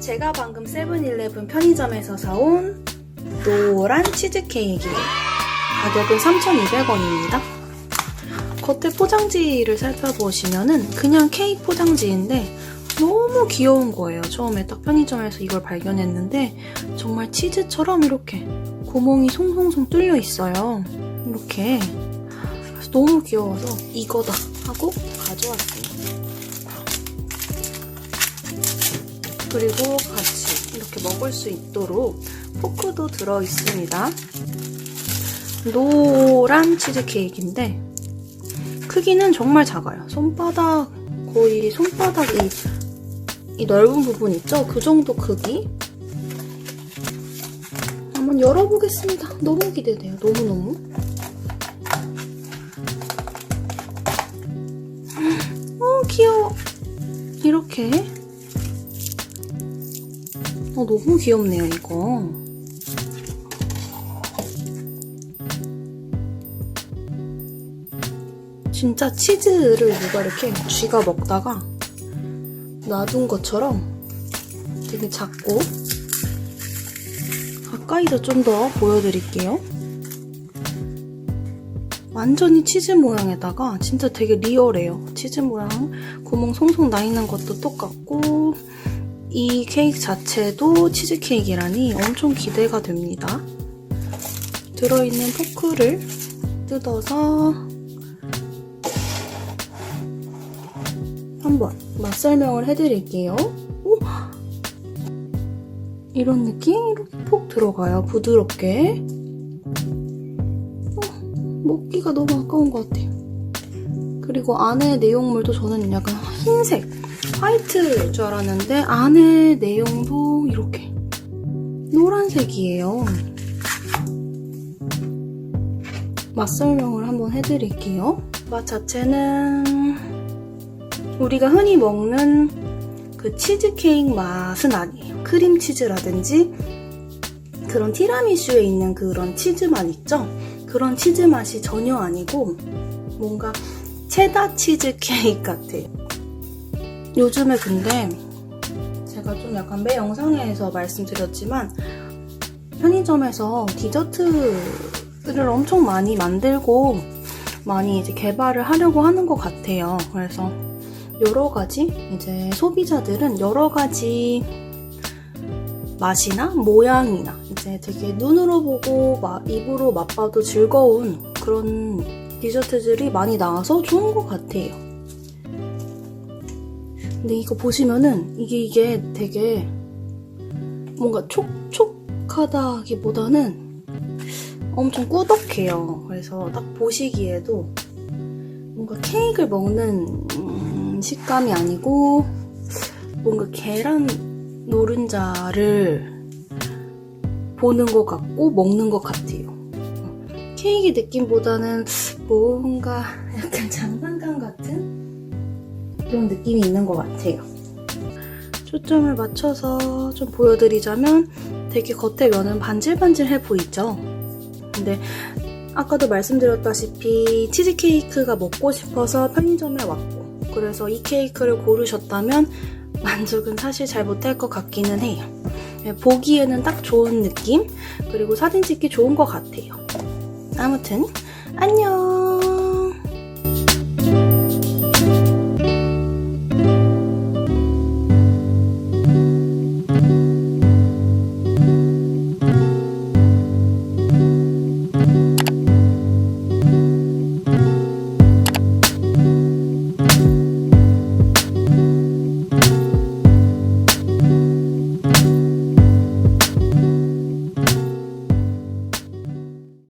제가 방금 세븐일레븐 편의점에서 사온 노란 치즈케이크예요. 가격은 3,200원입니다. 겉에 포장지를 살펴보시면은 그냥 케이크 포장지인데 너무 귀여운 거예요. 처음에 딱 편의점에서 이걸 발견했는데 정말 치즈처럼 이렇게 구멍이 송송송 뚫려 있어요. 이렇게. 그래서 너무 귀여워서 이거다 하고 가져왔어요. 그리고 같이 이렇게 먹을 수 있도록 포크도 들어있습니다. 노란 치즈케이크인데 크기는 정말 작아요. 손바닥, 거의 손바닥 이 넓은 부분 있죠? 그 정도 크기? 한번 열어보겠습니다. 너무 기대돼요. 너무너무. 귀여워. 이렇게. 너무 귀엽네요, 이거. 진짜 치즈를 누가 이렇게 쥐가 먹다가 놔둔 것처럼 되게 작고, 가까이서 좀 더 보여드릴게요. 완전히 치즈 모양에다가 진짜 되게 리얼해요. 치즈 모양 구멍 송송 나 있는 것도 똑같고, 이 케이크 자체도 치즈 케이크라니 엄청 기대가 됩니다. 들어있는 포크를 뜯어서 한번 맛 설명을 해드릴게요. 오! 이런 느낌? 이렇게 푹 들어가요. 부드럽게. 먹기가 너무 아까운 것 같아요. 그리고 안에 내용물도 저는 약간 흰색, 화이트일 줄 알았는데 안에 내용도 이렇게 노란색이에요. 맛 설명을 한번 해드릴게요. 맛 자체는 우리가 흔히 먹는 그 치즈케이크 맛은 아니에요. 크림치즈라든지 그런 티라미슈에 있는 그런 치즈 맛 있죠? 그런 치즈 맛이 전혀 아니고 뭔가 체다 치즈케이크 같아요. 요즘에 근데 제가 좀 약간 매 영상에서 말씀드렸지만 편의점에서 디저트를 엄청 많이 만들고 많이 이제 개발을 하려고 하는 것 같아요. 그래서 여러 가지 이제 소비자들은 여러 가지 맛이나 모양이나 이제 되게 눈으로 보고 입으로 맛봐도 즐거운 그런 디저트들이 많이 나와서 좋은 것 같아요. 근데 이거 보시면은 이게 되게 뭔가 촉촉하다기보다는 엄청 꾸덕해요. 그래서 딱 보시기에도 뭔가 케이크를 먹는 식감이 아니고 뭔가 계란 노른자를 보는 것 같고 먹는 것 같아요. 케이크 느낌보다는 뭔가 약간 장난감 같은 그런 느낌이 있는 것 같아요. 초점을 맞춰서 좀 보여드리자면 되게 겉에 면은 반질반질해 보이죠? 근데 아까도 말씀드렸다시피 치즈케이크가 먹고 싶어서 편의점에 왔고, 그래서 이 케이크를 고르셨다면 만족은 사실 잘 못할 것 같기는 해요. 보기에는 딱 좋은 느낌? 그리고 사진 찍기 좋은 것 같아요. 아무튼 안녕!